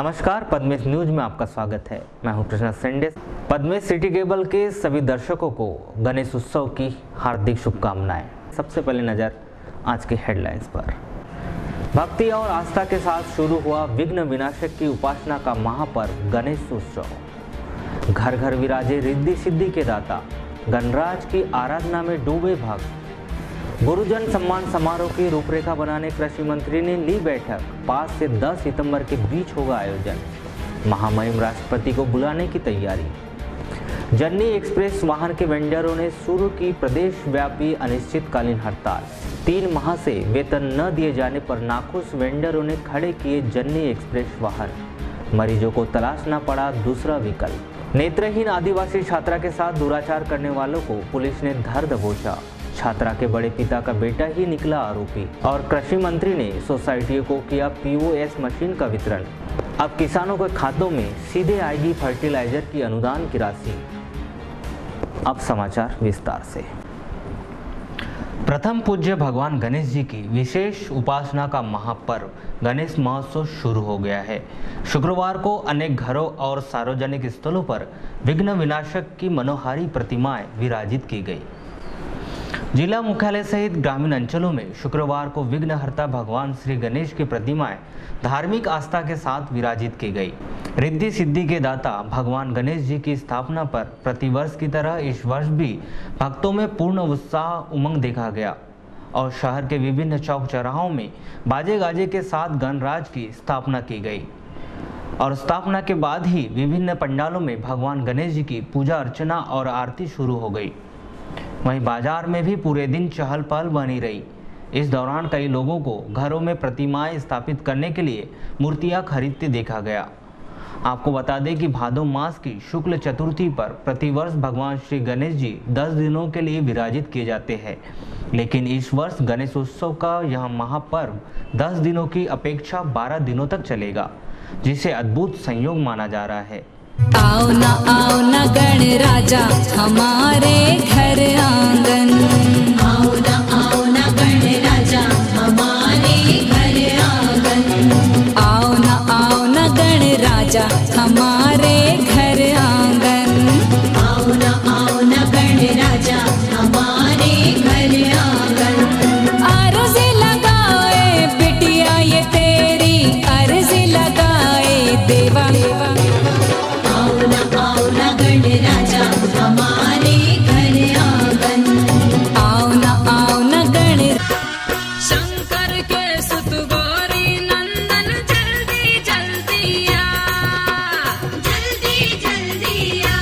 नमस्कार, पद्मेश न्यूज में आपका स्वागत है। मैं हूं कृष्णा सेंडेस। पद्मेश सिटी केबल के सभी दर्शकों को गणेश उत्सव की हार्दिक शुभकामनाएं। सबसे पहले नजर आज के हेडलाइंस पर। भक्ति और आस्था के साथ शुरू हुआ विघ्न विनाशक की उपासना का महापर्व गणेश उत्सव। घर घर विराजे रिद्धि सिद्धि के दाता, गणराज की आराधना में डूबे भक्त। गुरुजन सम्मान समारोह की रूपरेखा बनाने कृषि मंत्री ने ली बैठक। 5 से 10 सितंबर के बीच होगा आयोजन। महामहिम राष्ट्रपति को बुलाने की तैयारी। जननी एक्सप्रेस वाहन के वेंडरों ने शुरू की प्रदेश व्यापी अनिश्चितकालीन हड़ताल। 3 माह से वेतन न दिए जाने पर नाखुश वेंडरों ने खड़े किए जननी एक्सप्रेस वाहन। मरीजों को तलाशना पड़ा दूसरा विकल्प। नेत्रहीन आदिवासी छात्रा के साथ दुराचार करने वालों को पुलिस ने धर दबोचा। छात्रा के बड़े पिता का बेटा ही निकला आरोपी। और कृषि मंत्री ने सोसाइटियों को किया POS मशीन का वितरण। अब किसानों के खातों में सीधे आएगी फर्टिलाइजर की अनुदान की राशि। अब समाचार विस्तार से। प्रथम पूज्य भगवान गणेश जी की विशेष उपासना का महापर्व गणेश महोत्सव शुरू हो गया है। शुक्रवार को अनेक घरों और सार्वजनिक स्थलों पर विघ्न विनाशक की मनोहारी प्रतिमाएं विराजित की गई। जिला मुख्यालय सहित ग्रामीण अंचलों में शुक्रवार को विघ्नहर्ता भगवान श्री गणेश की प्रतिमाएं धार्मिक आस्था के साथ विराजित की गई। रिद्धि सिद्धि के दाता भगवान गणेश जी की स्थापना पर प्रतिवर्ष की तरह इस वर्ष भी भक्तों में पूर्ण उत्साह उमंग देखा गया और शहर के विभिन्न चौक चौराहों में बाजे गाजे के साथ गणराज की स्थापना की गई और स्थापना के बाद ही विभिन्न पंडालों में भगवान गणेश जी की पूजा अर्चना और आरती शुरू हो गई। वहीं बाजार में भी पूरे दिन चहल पहल बनी रही। इस दौरान कई लोगों को घरों में प्रतिमाएं स्थापित करने के लिए मूर्तियां खरीदते देखा गया। आपको बता दें कि भादो मास की शुक्ल चतुर्थी पर प्रतिवर्ष भगवान श्री गणेश जी 10 दिनों के लिए विराजित किए जाते हैं, लेकिन इस वर्ष गणेश उत्सव का यह महापर्व 10 दिनों की अपेक्षा 12 दिनों तक चलेगा, जिसे अद्भुत संयोग माना जा रहा है। आओ ना गण राजा हमारे घर आंगन। आओ ना गण राजा हमारे घर आंगन। आओ ना गण राजा हमारे घर आंगन। आओ ना गण राजा हमारे घर आंगन। अर्ज़ लगाए बिटिया ये तेरी, अर्ज़ लगाए देवा। आओ ना गण राजा हमारे घर आंगन। आओ ना गण। शंकर के सुत गौरी नंदन जल्दी जल्दी आ, जल्दी जल्दी आ,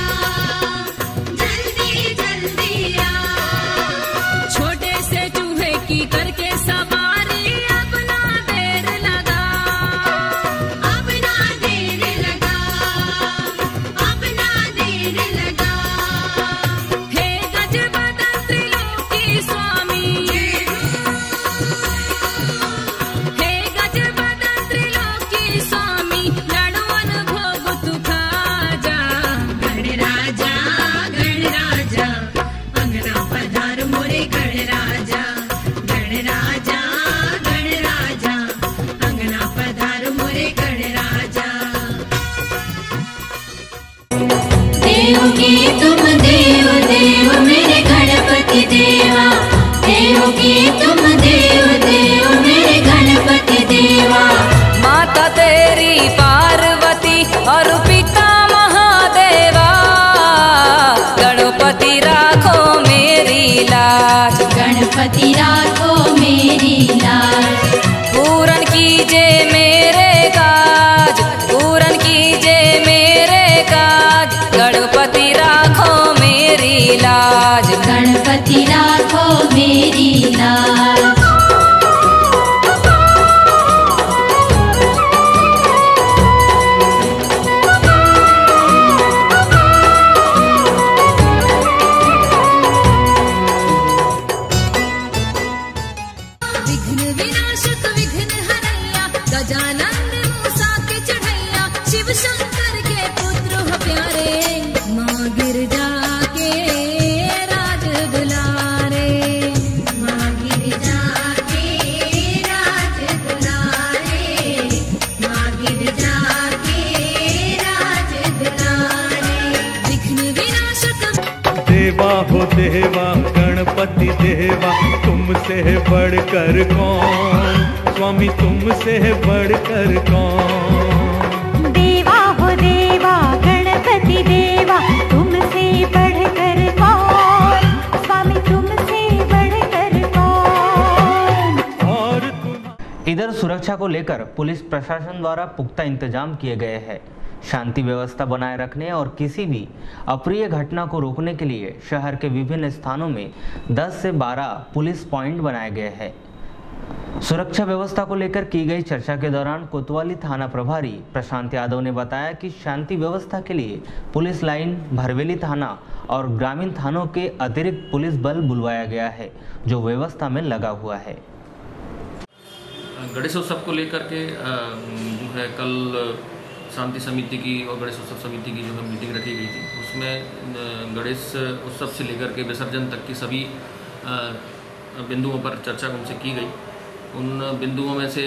जल्दी जल्दी आ। छोटे से चूहे की करके सवारी, अब ना देर लगा, अब ना देर लगा, अब ना देर लगा। हे गजबदन त्रिलोकी स्वामी, हे गजबदन त्रिलोकी स्वामी, लड़वन भोग तू खा जा। गणराजा गणराजा अंगना पधार मोरे गणराजा। गणराजा गणराजा अंगना पधार मोरे गणराजा। देव की तुम देव देव मेरे गणपति देवा। देव की तुम देव देव मेरे गणपति देवा। माता तेरी पार्वती और पिता महादेवा, गणपति राखो मेरी लाज। गणपति राखो मेरी लाज। पूरन कीजे मेरे काज, पूरन कीजे मेरे काज। गणपति राखो मेरी लाज। गणपति राखो मेरी लाज। विघ्न विनाशक विघ्न हरैया, गजानन मूसा के चढ़ैया। शिव शंकर के पुत्र हो प्यारे, माँ गिरजा के राज दुलारे। माँ गिरजा देवा गणपति देवा, तुमसे बढ़कर कौन, स्वामी तुमसे बढ़कर कौन। देवा हो देवा गणपति देवा, तुमसे बढ़कर कौन, स्वामी तुमसे बढ़कर कौन। और तुम इधर सुरक्षा को लेकर पुलिस प्रशासन द्वारा पुख्ता इंतजाम किए गए हैं। शांति व्यवस्था बनाए रखने और किसी भी अप्रिय घटना को रोकने के लिए शहर के विभिन्न स्थानों में 10 से 12 पुलिस पॉइंट बनाए गए हैं। सुरक्षा व्यवस्था को लेकर की गई चर्चा के दौरान कोतवाली थाना प्रभारी प्रशांत यादव ने बताया कि शांति व्यवस्था के लिए पुलिस लाइन, भरवेली थाना और ग्रामीण थानों के अतिरिक्त पुलिस बल बुलवाया गया है, जो व्यवस्था में लगा हुआ है। गणेश उत्सव को लेकर के जो है कल शांति समिति की और गणेश उत्सव समिति की जो है मीटिंग रखी गई थी। उसमें गणेश उत्सव से लेकर के विसर्जन तक की सभी बिंदुओं पर चर्चा उनसे की गई। उन बिंदुओं में से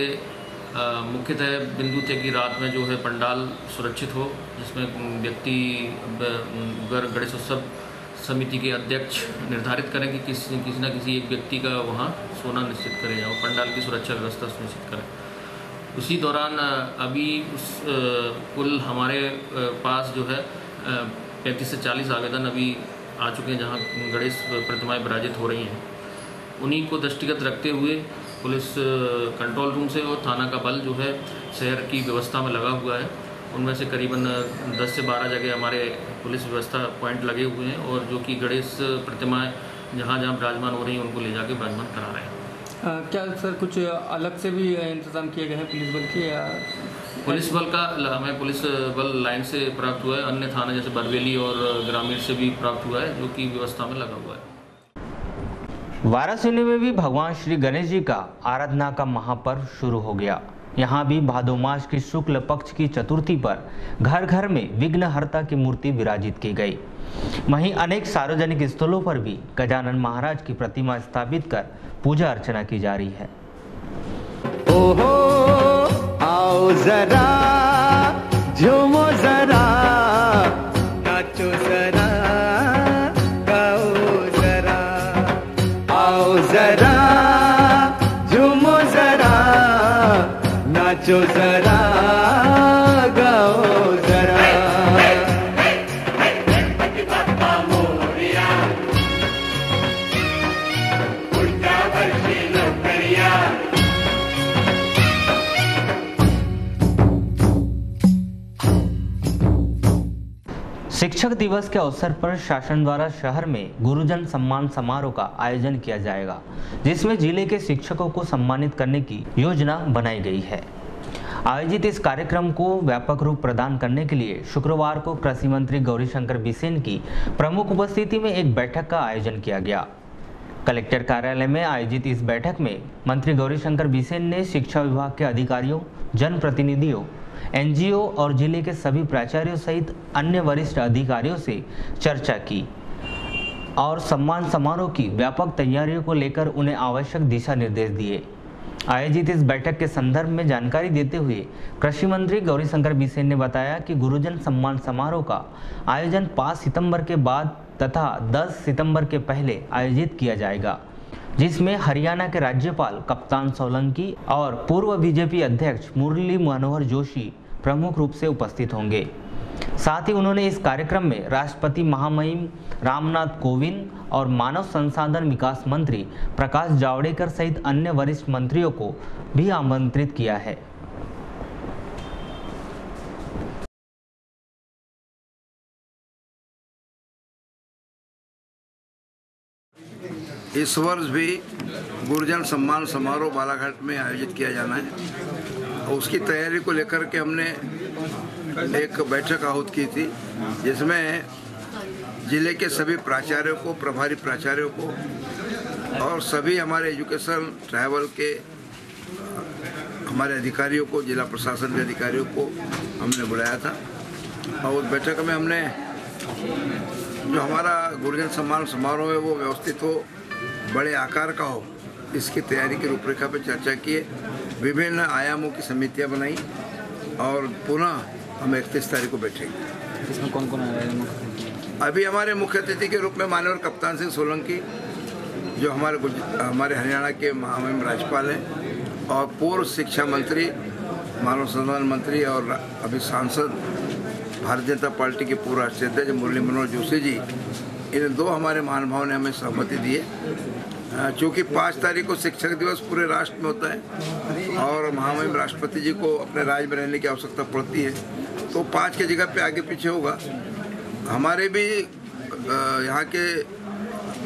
मुख्यतः बिंदु थे कि रात में जो है पंडाल सुरक्षित हो, जिसमें व्यक्ति गणेश उत्सव समिति के अध्यक्ष निर्धारित करें कि किसी न किसी एक व्यक्ति का वहाँ सोना निश्चित करें और पंडाल की सुरक्षा व्यवस्था सुनिश्चित करें। उसी दौरान अभी उस कुल हमारे पास जो है 35 से 40 आवेदन अभी आ चुके हैं, जहाँ गणेश प्रतिमाएं विराजित हो रही हैं। उन्हीं को दृष्टिगत रखते हुए पुलिस कंट्रोल रूम से और थाना का बल जो है शहर की व्यवस्था में लगा हुआ है। उनमें से करीबन 10 से 12 जगह हमारे पुलिस व्यवस्था पॉइंट लगे हुए हैं और जो कि गणेश प्रतिमाएं जहाँ जहाँ विराजमान हो रही हैं उनको ले जाके विराजमान करा रहे हैं। क्या सर कुछ अलग से भी इंतजाम किए गए हैं पुलिस बल के, या पुलिस बल का हमें पुलिस बल लाइन से प्राप्त हुआ है, अन्य थाने जैसे बरवेली और ग्रामीण से भी प्राप्त हुआ है, जो कि व्यवस्था में लगा हुआ है। वाराणसी में भी भगवान श्री गणेश जी का आराधना का महापर्व शुरू हो गया। यहाँ भी भादो मास की शुक्ल पक्ष की चतुर्थी पर घर घर में विघ्नहर्ता की मूर्ति विराजित की गई। वहीं अनेक सार्वजनिक स्थलों पर भी गजानन महाराज की प्रतिमा स्थापित कर पूजा अर्चना की जा रही है। ओहो आओ जरा झूमो जरा, नाचो जरा गाओ जरा, आओ जरा झूमो जरा, नाचो जरा गाओ जरा। शिक्षक दिवस के अवसर पर शासन द्वारा शहर में गुरुजन सम्मान समारोह का आयोजन किया जाएगा, जिसमें जिले के शिक्षकों को सम्मानित करने की योजना बनाई गई है। आयोजित इस कार्यक्रम को व्यापक रूप प्रदान करने के लिए शुक्रवार को कृषि मंत्री गौरीशंकर बिसेन की प्रमुख उपस्थिति में एक बैठक का आयोजन किया गया। कलेक्टर कार्यालय में आयोजित इस बैठक में मंत्री गौरीशंकर बिसेन ने शिक्षा विभाग के अधिकारियों, जनप्रतिनिधियों, एनजीओ और जिले के सभी प्राचार्यों सहित अन्य वरिष्ठ अधिकारियों से चर्चा की और सम्मान समारोह की व्यापक तैयारियों को लेकर उन्हें आवश्यक दिशा निर्देश दिए। आयोजित इस बैठक के संदर्भ में जानकारी देते हुए कृषि मंत्री गौरीशंकर बिसेन ने बताया कि गुरुजन सम्मान समारोह का आयोजन 5 सितंबर के बाद तथा 10 सितंबर के पहले आयोजित किया जाएगा, जिसमें हरियाणा के राज्यपाल कप्तान सोलंकी और पूर्व बीजेपी अध्यक्ष मुरली मनोहर जोशी प्रमुख रूप से उपस्थित होंगे। साथ ही उन्होंने इस कार्यक्रम में राष्ट्रपति महामहिम रामनाथ कोविंद और मानव संसाधन विकास मंत्री प्रकाश जावड़ेकर सहित अन्य वरिष्ठ मंत्रियों को भी आमंत्रित किया है। इस वर्ष भी गुरुजन सम्मान समारोह बालाघाट में आयोजित किया जाना है और उसकी तैयारी को लेकर के हमने एक बैठक आहूत की थी, जिसमें जिले के सभी प्राचार्यों को, प्रभारी प्राचार्यों को और सभी हमारे एजुकेशन ट्रैवल के हमारे अधिकारियों को, जिला प्रशासन के अधिकारियों को हमने बुलाया था। और उस बैठक में हमने जो हमारा गुरुजन सम्मान समारोह है वो व्यवस्थित हो, बड़े आकार का हो, इसकी तैयारी की रूपरेखा पर चर्चा किए। विभिन्न आयामों की समितियां बनाई और पुनः हम 31 तारीख को बैठेंगे। इसमें कौन कौन आया? अभी हमारे मुख्य अतिथि के रूप में माननीय कप्तान सिंह सोलंकी, जो हमारे हरियाणा के महामहिम राज्यपाल हैं, और पूर्व शिक्षा मंत्री, मानव संसाधन मंत्री और अभी सांसद भारतीय जनता पार्टी के पूर्व राष्ट्रीय अध्यक्ष मुरली मनोहर जोशी जी, इन दो हमारे महानुभावों ने हमें सहमति दी है। चूँकि 5 तारीख को शिक्षक दिवस पूरे राष्ट्र में होता है और महामहिम राष्ट्रपति जी को अपने राज्य में रहने की आवश्यकता पड़ती है, तो 5 की जगह पे आगे पीछे होगा। हमारे भी यहाँ के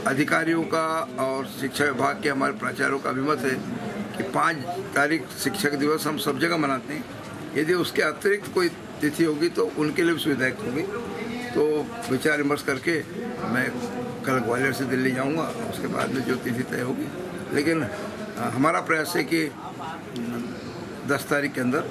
अधिकारियों का और शिक्षा विभाग के हमारे प्राचार्यों का अभिमत है कि 5 तारीख शिक्षक दिवस हम सब जगह मनाते हैं। यदि उसके अतिरिक्त कोई तिथि होगी तो उनके लिए भी सुविधायक होगी। तो विचार विमर्श करके मैं कल ग्वालियर से दिल्ली जाऊंगा, उसके बाद में जो तिथि तय होगी। लेकिन हमारा प्रयास है कि 10 तारीख के अंदर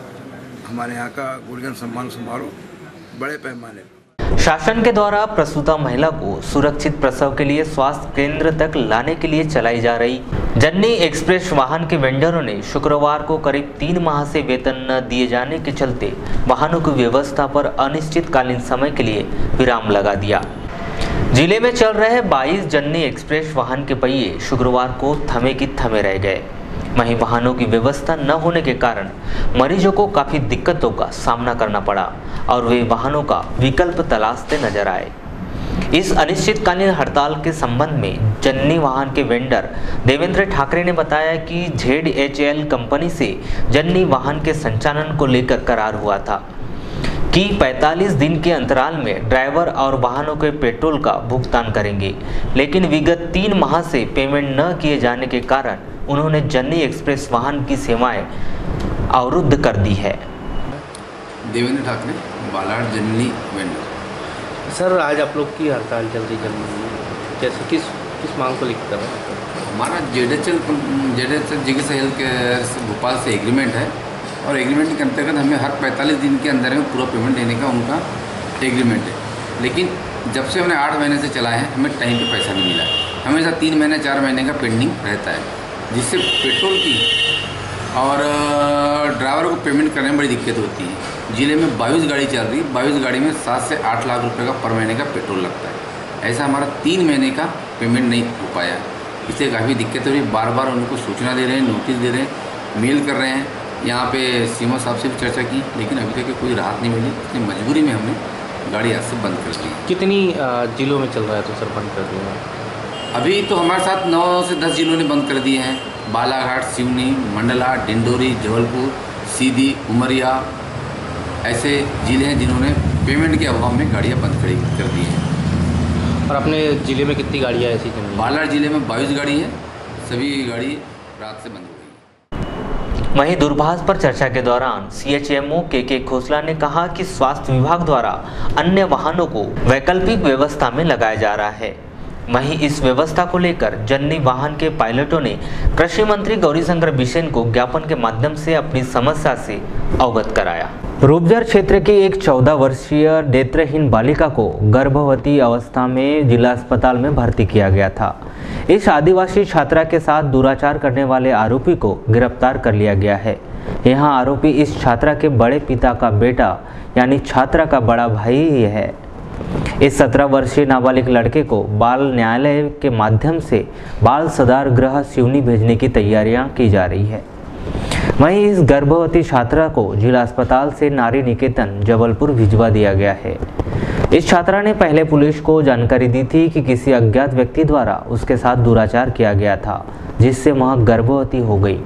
हमारे यहाँ का गुरुजन सम्मान समारोह बड़े पैमाने पर। शासन के द्वारा प्रसूता महिला को सुरक्षित प्रसव के लिए स्वास्थ्य केंद्र तक लाने के लिए चलाई जा रही जननी एक्सप्रेस वाहन के वेंडरों ने शुक्रवार को करीब 3 माह से वेतन न दिए जाने के चलते वाहनों की व्यवस्था पर अनिश्चितकालीन समय के लिए विराम लगा दिया। जिले में चल रहे 22 जननी एक्सप्रेस वाहन के पहिए शुक्रवार को थमे की थमे रह गए। वहीं वाहनों की व्यवस्था न होने के कारण मरीजों को काफ़ी दिक्कतों का सामना करना पड़ा और वे वाहनों का विकल्प तलाशते नजर आए। इस अनिश्चितकालीन हड़ताल के संबंध में जननी वाहन के वेंडर देवेंद्र ठाकरे ने बताया कि ZHL कंपनी से जननी वाहन के संचालन को लेकर करार हुआ था कि 45 दिन के अंतराल में ड्राइवर और वाहनों के पेट्रोल का भुगतान करेंगे, लेकिन विगत 3 माह से पेमेंट न किए जाने के कारण उन्होंने जननी एक्सप्रेस वाहन की सेवाएं अवरुद्ध कर दी है। देवेंद्र ठाकरे, बालाघाट जननी वेंडर। सर, आज आप लोग की हड़ताल चल रही जननी, जैसे किस मांग को लेकर है? हमारा ZHL जिगिसा हेल्थ केयर भोपाल से एग्रीमेंट है और एग्रीमेंट के अंतर्गत हमें हर 45 दिन के अंदर में पूरा पेमेंट देने का उनका एग्रीमेंट है। लेकिन जब से उन्हें 8 महीने से चलाए हैं, हमें टाइम पे पैसा नहीं मिला। हमेशा 3 महीने 4 महीने का पेंडिंग रहता है, जिससे पेट्रोल की और ड्राइवर को पेमेंट करने में बड़ी दिक्कत होती है। ज़िले में 22 गाड़ी चल रही है, 22 गाड़ी में 7 से 8 लाख रुपए का पर महीने का पेट्रोल लगता है। ऐसा हमारा 3 महीने का पेमेंट नहीं हो पाया, इससे काफ़ी दिक्कत हो रही है। बार बार उनको सूचना दे रहे हैं, नोटिस दे रहे हैं, मेल कर रहे हैं। यहाँ पे सीमा साहब से भी चर्चा की, लेकिन अभी तक कोई राहत नहीं मिली। इसलिए मजबूरी में हमने गाड़ी आज से बंद कर दी। कितनी जिलों में चल रहा है तो सर बंद कर दिया? अभी तो हमारे साथ 9 से 10 जिलों ने बंद कर दिए हैं। बालाघाट, सिवनी, मंडला, डिंडोरी, जबलपुर, सीधी, उमरिया ऐसे ज़िले हैं जिन्होंने पेमेंट के अभाव में गाड़ियाँ बंद खड़ी कर दी हैं। और अपने ज़िले में कितनी गाड़ियाँ ऐसी चल रही हैं? बालाघाट ज़िले में 22 गाड़ी है, सभी गाड़ी रात से बंद हो गई। वहीं दूरभाष पर चर्चा के दौरान CHMO KK खोसला ने कहा कि स्वास्थ्य विभाग द्वारा अन्य वाहनों को वैकल्पिक व्यवस्था में लगाया जा रहा है। वहीं इस व्यवस्था को लेकर जननी वाहन के पायलटों ने कृषि मंत्री गौरीशंकर बिसेन को ज्ञापन के माध्यम से अपनी समस्या से अवगत कराया। रूपझर क्षेत्र की एक 14 वर्षीय नेत्रहीन बालिका को गर्भवती अवस्था में जिला अस्पताल में भर्ती किया गया था। इस आदिवासी छात्रा के साथ दुराचार करने वाले आरोपी को गिरफ्तार कर लिया गया है। यहां आरोपी इस छात्रा के बड़े पिता का बेटा यानी छात्रा का बड़ा भाई ही है। इस 17 वर्षीय नाबालिग लड़के को बाल न्यायालय के माध्यम से बाल सुधार गृह सिवनी भेजने की तैयारियां की जा रही है। वहीं इस गर्भवती छात्रा को जिला अस्पताल से नारी निकेतन जबलपुर भिजवा दिया गया है। इस छात्रा ने पहले पुलिस को जानकारी दी थी कि किसी अज्ञात व्यक्ति द्वारा उसके साथ दुराचार किया गया था, जिससे वह गर्भवती हो गई।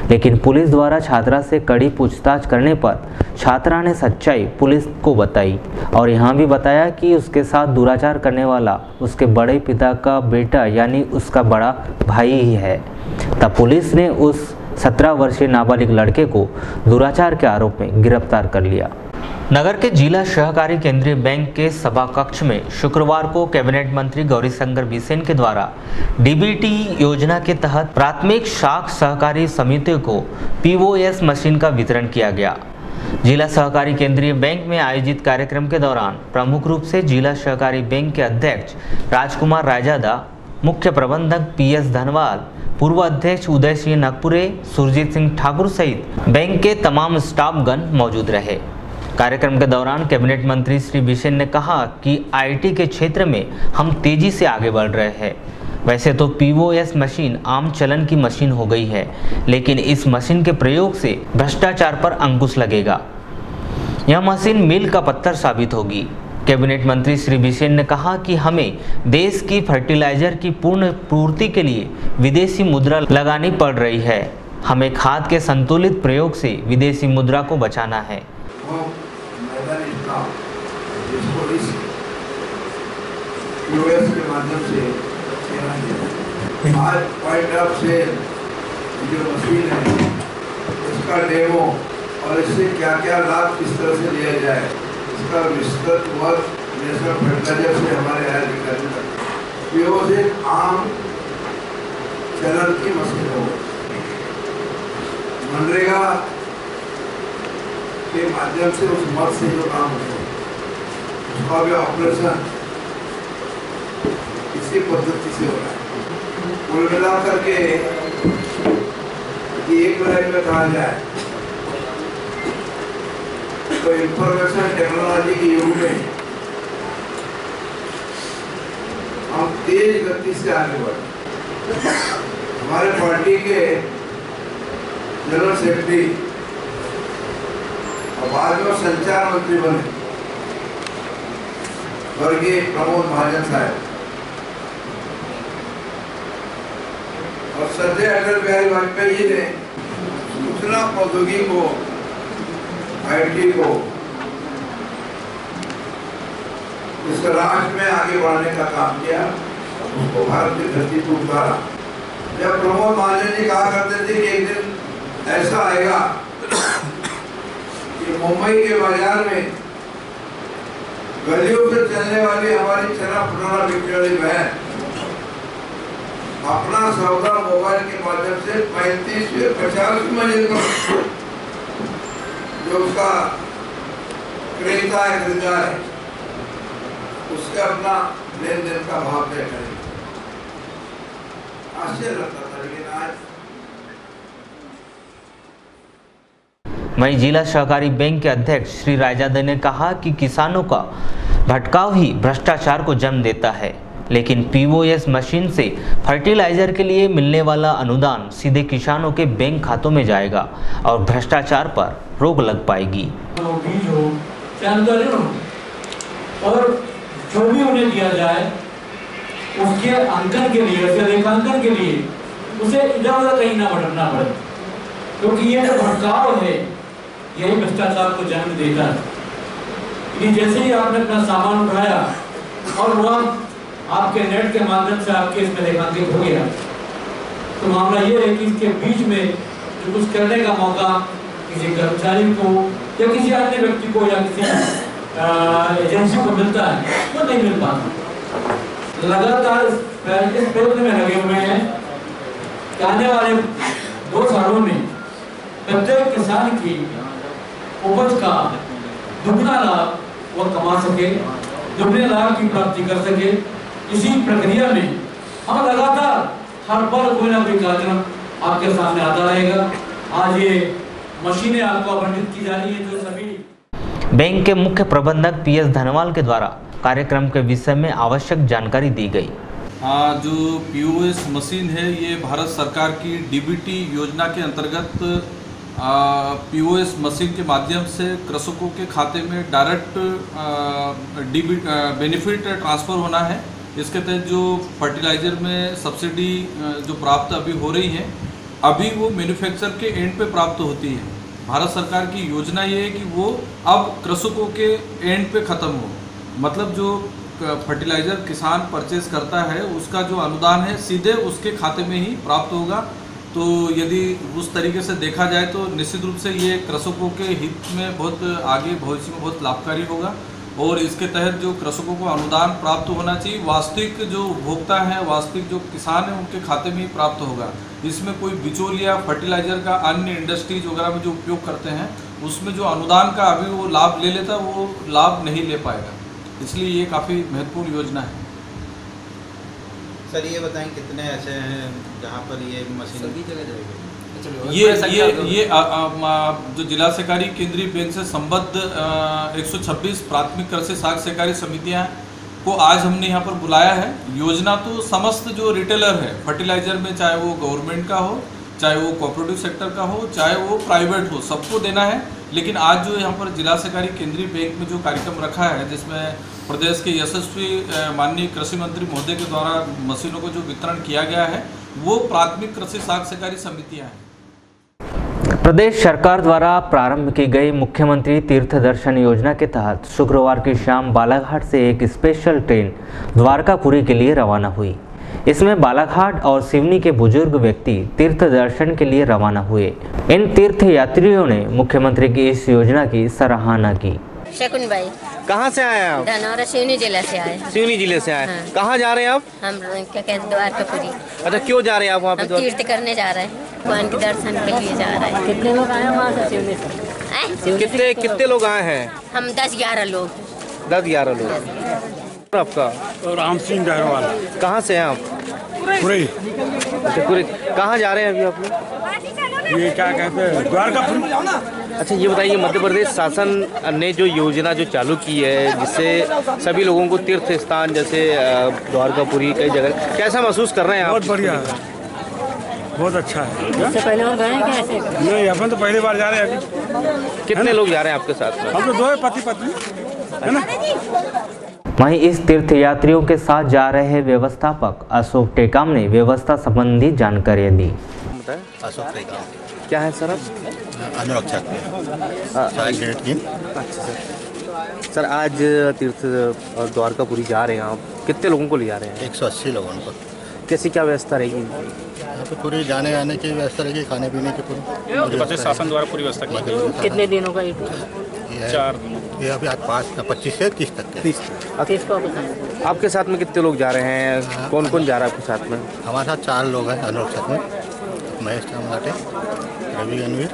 लेकिन पुलिस द्वारा छात्रा से कड़ी पूछताछ करने पर छात्रा ने सच्चाई पुलिस को बताई और यहाँ भी बताया कि उसके साथ दुराचार करने वाला उसके बड़े पिता का बेटा यानी उसका बड़ा भाई ही है। तब पुलिस ने उस 17 वर्षीय नाबालिग लड़के को दुराचार के आरोप में गिरफ्तार कर लिया। नगर के जिला सहकारी केंद्रीय बैंक के सभा कक्ष में शुक्रवार को कैबिनेट मंत्री गौरीशंकर बिसेन के द्वारा DBT योजना के तहत प्राथमिक शाख सहकारी समितियों को POS मशीन का वितरण किया गया। जिला सहकारी केंद्रीय बैंक में आयोजित कार्यक्रम के दौरान प्रमुख रूप से जिला सहकारी बैंक के अध्यक्ष राजकुमार रायजादा, मुख्य प्रबंधक PS धनवाल, पूर्व अध्यक्ष उदय सिंह नागपुरे, सुरजीत सिंह ठाकुर सहित बैंक के तमाम स्टाफगण मौजूद रहे। कार्यक्रम के दौरान कैबिनेट मंत्री श्री बिसेन ने कहा कि आईटी के क्षेत्र में हम तेजी से आगे बढ़ रहे हैं। वैसे तो पीओएस मशीन आम चलन की मशीन हो गई है, लेकिन इस मशीन के प्रयोग से भ्रष्टाचार पर अंकुश लगेगा। यह मशीन मील का पत्थर साबित होगी। कैबिनेट मंत्री श्री बिसेन ने कहा कि हमें देश की फर्टिलाइजर की पूर्ण पूर्ति के लिए विदेशी मुद्रा लगानी पड़ रही है। हमें खाद के संतुलित प्रयोग से विदेशी मुद्रा को बचाना है। के माध्यम से आज पॉइंट ऑफ सेल जो मशीन है इसका डेमो और इससे क्या क्या लाभ किस तरह से लिया जाए इसका विस्तृत वर्क नेशनल फर्टिलाइजर से हमारे यहाँ अधिकारी तक से आम चलन की मशीन हो। मनरेगा के माध्यम से उस मद से जो काम हो उसका भी ऑपरेशन इसी पद्धति से हो रहा है। कुल मिला करके एक लाइन में कहा जाए तो इंफॉर्मेशन टेक्नोलॉजी के युग में हम तेज गति से आगे बढ़े। हमारे पार्टी के जनरल सेक्रेटरी और बाद में संचार मंत्री बने स्वर्गीय प्रमोद महाजन साहब और श्रद्धेय अटल बिहारी वाजपेयी जी ने सूचना प्रौद्योगिकी को आईटी को इस राष्ट्र में आगे बढ़ाने का काम किया, उसको भारत की धरती पर उतारा। जब प्रमोद महाजन जी कहा करते थे कि एक दिन ऐसा आएगा कि मुंबई के बाजार में गलियों से चलने वाली हमारी चना फटोरा बिकने वाली बहन अपना सौदा मोबाइल के माध्यम से 35 से 50 मंजिल का जो उसका क्रेता है खरीदार है उसके अपना लेन देन का भाव तय करें। आश्चर्य लगता था, लेकिन आज वहीं जिला सहकारी बैंक के अध्यक्ष श्री रायजादे ने कहा कि किसानों का भटकाव ही भ्रष्टाचार को जन्म देता है, लेकिन पीओएस मशीन से फर्टिलाइजर के लिए मिलने वाला अनुदान सीधे किसानों के बैंक खातों में जाएगा और भ्रष्टाचार पर रोक लग पाएगी। बीज हो चाहे ऋण हो और जो भी उन्हें दिया जाए उसके अंकन के लिए, उसके लेखांकन के लिए उसे इधर उधर कहीं ना भटकना पड़े, क्योंकि ये जो भटकाव है यही भ्रष्टाचार को जन्म देता है। जैसे ही आपने अपना सामान उठाया और वह आपके नेट के माध्यम से आपके इसमें लेखांकित हो गया, तो मामला ये है कि इसके बीच में जो कुछ करने का मौका किसी कर्मचारी को या किसी अन्य व्यक्ति को या किसी एजेंसी को मिलता है वो नहीं मिल पाता। लगातार इस प्रयत्न में लगे हुए हैं कि आने वाले 2 सालों में प्रत्येक किसान की उपज का दुगना लाभ वो कमा सके, दुगने लाभ की प्राप्ति कर सके। इसी प्रक्रिया में हम लगातार हर पल कोई ना कोई कार्यक्रम आपके सामने आता रहेगा। आज ये मशीनें आपको आवंटित की जा रही है जो सभी बैंक के मुख्य प्रबंधक पीएस धनवाल के द्वारा कार्यक्रम के विषय में आवश्यक जानकारी दी गई। जो पीओएस मशीन है ये भारत सरकार की डीबीटी योजना के अंतर्गत पीओएस मशीन के माध्यम से कृषकों के खाते में डायरेक्ट बेनिफिट ट्रांसफ़र होना है। इसके तहत जो फर्टिलाइज़र में सब्सिडी जो प्राप्त अभी हो रही है अभी वो मैन्युफैक्चर के एंड पे प्राप्त होती है। भारत सरकार की योजना ये है कि वो अब कृषकों के एंड पे ख़त्म हो, मतलब जो फर्टिलाइज़र किसान परचेज करता है उसका जो अनुदान है सीधे उसके खाते में ही प्राप्त होगा। तो यदि उस तरीके से देखा जाए तो निश्चित रूप से ये कृषकों के हित में बहुत आगे भविष्य में बहुत लाभकारी होगा और इसके तहत जो कृषकों को अनुदान प्राप्त होना चाहिए वास्तविक जो उपभोक्ता है, वास्तविक जो किसान है उनके खाते में ही प्राप्त होगा। इसमें कोई बिचौलिया फर्टिलाइज़र का अन्य इंडस्ट्रीज वगैरह में जो उपयोग करते हैं उसमें जो अनुदान का अभी वो लाभ ले लेता है वो लाभ नहीं ले पाएगा, इसलिए ये काफ़ी महत्वपूर्ण योजना है। सर ये बताएं कितने ऐसे हैं जहाँ पर ये मशीन सभी जगह जाएगी? ये जो जिला सहकारी केंद्रीय बैंक से संबद्ध 126 प्राथमिक कृषि साख सहकारी समितियां को आज हमने यहाँ पर बुलाया है। योजना तो समस्त जो रिटेलर है फर्टिलाइजर में, चाहे वो गवर्नमेंट का हो, चाहे वो कोऑपरेटिव सेक्टर का हो, चाहे वो प्राइवेट हो, सबको देना है। लेकिन आज जो यहाँ पर जिला सहकारी केंद्रीय बैंक में जो कार्यक्रम रखा है, जिसमें प्रदेश के यशस्वी माननीय कृषि मंत्री महोदय के द्वारा मशीनों को जो वितरण किया गया है, वो प्राथमिक कृषि साख सहकारी समितियाँ हैं। प्रदेश सरकार द्वारा प्रारंभ की गई मुख्यमंत्री तीर्थ दर्शन योजना के तहत शुक्रवार की शाम बालाघाट से एक स्पेशल ट्रेन द्वारकापुरी के लिए रवाना हुई। इसमें बालाघाट और सिवनी के बुजुर्ग व्यक्ति तीर्थ दर्शन के लिए रवाना हुए। इन तीर्थ यात्रियों ने मुख्यमंत्री की इस योजना की सराहना की। शकुन भाई, कहाँ से आए हैं आप? धनौरा सिवनी जिला से आए। सिवनी जिले से आए। हाँ। कहाँ जा रहे हैं आप? हम क्या कहते हैं, द्वारकापुरी। अच्छा, क्यों जा रहे हैं आप वहाँ पे? तीर्थ करने जा रहे हैं, भगवान के दर्शन के लिए जा रहे हैं। कितने लोग आए वहाँ से सिवनी से? कितने लोग आए हैं? हम 10-11 लोग। 10-11 लोग। आपका? राम सिंह डहरवाल। कहाँ से हैं आप? पुरी। अच्छा, पुरी। कहाँ जा रहे हैं अभी आप लोग? ये क्या कहते हैं, द्वारकापुरी। अच्छा, ये बताइए, मध्य प्रदेश शासन ने जो योजना जो चालू की है, जिससे सभी लोगों को तीर्थ स्थान जैसे द्वारकापुरी कई जगह, कैसा महसूस कर रहे हैं आप? बहुत बढ़िया है, बहुत अच्छा है। इससे पहले और गए हैं क्या ऐसे? नहीं, अपन तो पहली बार जा रहे हैं अभी। कितने लोग जा रहे हैं आपके साथ में? हम तो 2 पति पत्नी है ना। वहीं इस तीर्थ यात्रियों के साथ जा रहे व्यवस्थापक अशोक टेकाम ने व्यवस्था संबंधी जानकारी दी। अशोक टेकाम क्या है सर? अनुरक्षक की। सर, आज तीर्थ द्वारकापुरी जा रहे हैं आप, कितने लोगों को ले जा रहे हैं? 180 लोगों को। कैसी क्या व्यवस्था रहेगी? यहाँ पे पूरी जाने आने की व्यवस्था रहेगी, खाने पीने की पूरी शासन द्वारा पूरी व्यवस्था की। कितने दिनों का ये? 4 दिन। ये अभी आज 25 से 30 तक। 30 आपके साथ में कितने लोग जा रहे हैं? कौन कौन जा रहा है आपके साथ में? हमारे साथ 4 लोग हैं अनुरक्षक में, महेश चामलाटे, रवि गणवीर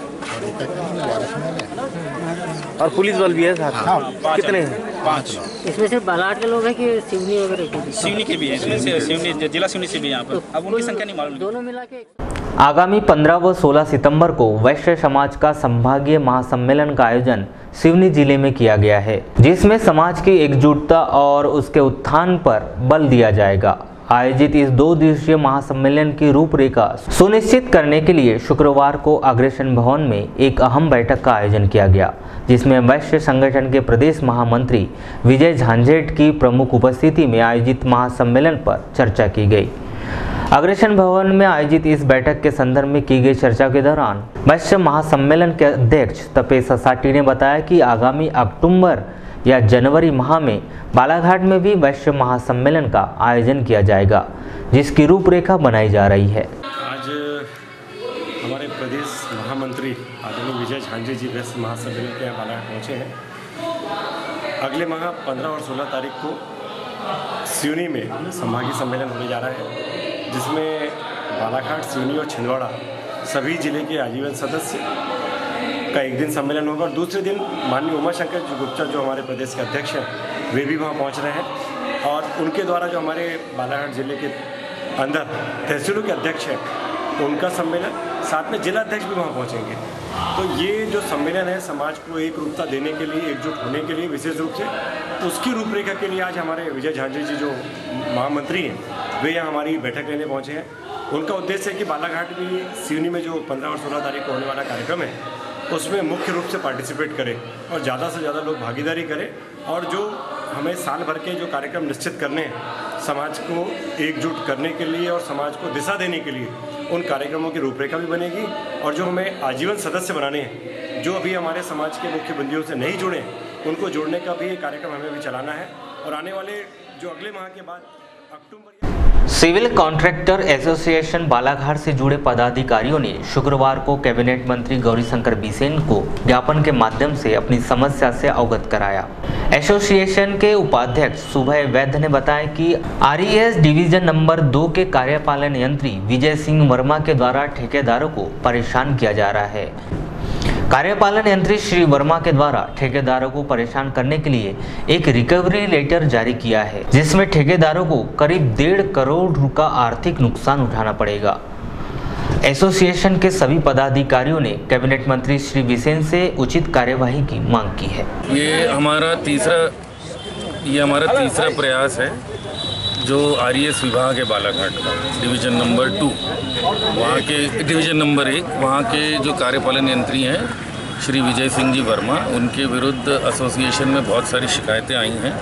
और पुलिस बल भी है साथ। हाँ, कितने हैं? 5 लोग। इसमें सिर्फ बालाघाट के लोग हैं कि सिवनी वगैरह के? सिवनी के भी हैं, इसमें से सिवनी जिला सिवनी से भी यहाँ पर। अब उनकी संख्या नहीं मालूम। दोनों मिला के आगामी 15 व 16 सितंबर को वैश्य समाज का संभागीय महासम्मेलन का आयोजन सिवनी जिले में किया गया है, जिसमें समाज की एकजुटता और उसके उत्थान पर बल दिया जाएगा। आयोजित इस 2 दिवसीय महासम्मेलन की रूपरेखा सुनिश्चित करने के लिए शुक्रवार को अग्रसेन भवन में एक अहम बैठक का आयोजन किया गया, जिसमें वैश्य संगठन के प्रदेश महामंत्री विजय झांझेट की प्रमुख उपस्थिति में आयोजित महासम्मेलन पर चर्चा की गई। अग्रसेन भवन में आयोजित इस बैठक के संदर्भ में की गई चर्चा के दौरान वैश्य महासम्मेलन के अध्यक्ष तपेश साटी ने बताया कि आगामी अक्टूबर या जनवरी माह में बालाघाट में भी वैश्य महासम्मेलन का आयोजन किया जाएगा, जिसकी रूपरेखा बनाई जा रही है। आज हमारे प्रदेश महामंत्री आदरणीय विजय झांझेट जी वैश्य महासम्मेलन के यहाँ बालाघाट पहुँचे हैं। अगले माह 15 और 16 तारीख को सिवनी में संभागीय सम्मेलन होने जा रहा है, जिसमें बालाघाट, सिवनी और छिंदवाड़ा सभी जिले के आजीवन सदस्य का एक दिन सम्मेलन होगा और दूसरे दिन माननीय उमाशंकर जी गुप्ता जो हमारे प्रदेश के अध्यक्ष हैं, वे भी वहाँ पहुँच रहे हैं और उनके द्वारा जो हमारे बालाघाट जिले के अंदर तहसीलों के अध्यक्ष हैं, उनका सम्मेलन, साथ में जिला अध्यक्ष भी वहाँ पहुँचेंगे। तो ये जो सम्मेलन है समाज को एक रूपता देने के लिए, एकजुट होने के लिए विशेष रूप से, उसकी रूपरेखा के लिए आज हमारे विजय झांझेट जी जो महामंत्री हैं, वे यहाँ हमारी बैठक लेने पहुँचे हैं। उनका उद्देश्य है कि बालाघाट भी सिवनी में जो 15 और 16 तारीख को होने वाला कार्यक्रम है, उसमें मुख्य रूप से पार्टिसिपेट करें और ज़्यादा से ज़्यादा लोग भागीदारी करें और जो हमें साल भर के जो कार्यक्रम निश्चित करने हैं समाज को एकजुट करने के लिए और समाज को दिशा देने के लिए, उन कार्यक्रमों की रूपरेखा भी बनेगी और जो हमें आजीवन सदस्य बनाने हैं, जो अभी हमारे समाज के मुख्य बिंदुओं से नहीं जुड़े, उनको जोड़ने का भी ये कार्यक्रम हमें भी चलाना है और आने वाले जो अगले माह के बाद अक्टूबर। सिविल कॉन्ट्रैक्टर एसोसिएशन बालाघाट से जुड़े पदाधिकारियों ने शुक्रवार को कैबिनेट मंत्री गौरीशंकर बिसेन को ज्ञापन के माध्यम से अपनी समस्या से अवगत कराया। एसोसिएशन के उपाध्यक्ष सुभय वैद्य ने बताया कि आरईएस डिवीजन नंबर 2 के कार्यपालन यंत्री विजय सिंह वर्मा के द्वारा ठेकेदारों को परेशान किया जा रहा है। कार्यपालन यंत्री श्री वर्मा के द्वारा ठेकेदारों को परेशान करने के लिए एक रिकवरी लेटर जारी किया है, जिसमें ठेकेदारों को करीब 1.5 करोड़ का आर्थिक नुकसान उठाना पड़ेगा। एसोसिएशन के सभी पदाधिकारियों ने कैबिनेट मंत्री श्री बिसेन से उचित कार्यवाही की मांग की है। ये हमारा तीसरा प्रयास है जो आरईएस विभाग है बालाघाट का, डिवीज़न नंबर 2, वहाँ के डिवीज़न नंबर 1, वहाँ के जो कार्यपालन यंत्री हैं श्री विजय सिंह जी वर्मा, उनके विरुद्ध एसोसिएशन में बहुत सारी शिकायतें आई हैं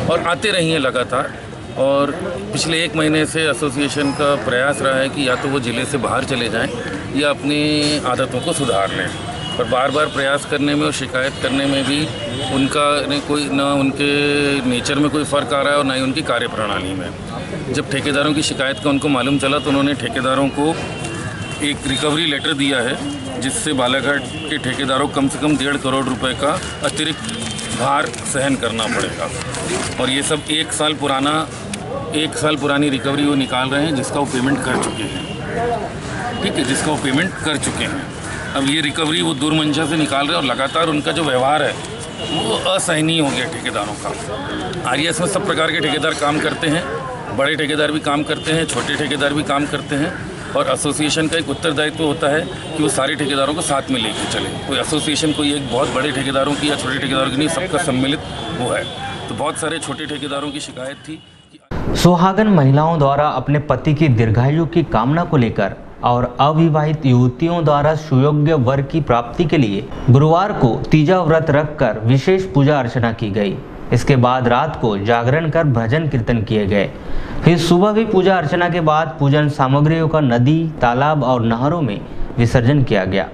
और आते रही हैं लगातार। और पिछले 1 महीने से एसोसिएशन का प्रयास रहा है कि या तो वो ज़िले से बाहर चले जाएं या अपनी आदतों को सुधार लें, पर बार बार प्रयास करने में और शिकायत करने में भी उनका ना उनके नेचर में कोई फ़र्क आ रहा है और ना ही उनकी कार्यप्रणाली में। जब ठेकेदारों की शिकायत का उनको मालूम चला तो उन्होंने ठेकेदारों को एक रिकवरी लेटर दिया है, जिससे बालाघाट के ठेकेदारों को कम से कम 1.5 करोड़ रुपए का अतिरिक्त भार सहन करना पड़ेगा। और ये सब 1 साल पुरानी रिकवरी वो निकाल रहे हैं, जिसका वो पेमेंट कर चुके हैं। ठीक है, जिसका वो पेमेंट कर चुके हैं। अब ये रिकवरी वो दूरमंशा से निकाल रहे हैं और लगातार उनका जो व्यवहार है वो असहनीय हो गया ठेकेदारों का। आरईएस में सब प्रकार के ठेकेदार काम करते हैं, बड़े ठेकेदार भी काम करते हैं, छोटे ठेकेदार भी काम करते हैं, और एसोसिएशन का एक उत्तरदायित्व होता है कि वो सारे ठेकेदारों को साथ में लेकर चले। कोई एसोसिएशन कोई एक बहुत बड़े ठेकेदारों की या छोटे ठेकेदारों की नहीं, सबका सम्मिलित वो है। तो बहुत सारे छोटे ठेकेदारों की शिकायत थी। सुहागन महिलाओं द्वारा अपने पति की दीर्घायु की कामना को लेकर और अविवाहित युवतियों द्वारा सुयोग्य वर की प्राप्ति के लिए गुरुवार को तीजा व्रत रखकर विशेष पूजा अर्चना की गई। इसके बाद रात को जागरण कर भजन कीर्तन किए गए। फिर सुबह भी पूजा अर्चना के बाद पूजन सामग्रियों का नदी, तालाब और नहरों में विसर्जन किया गया।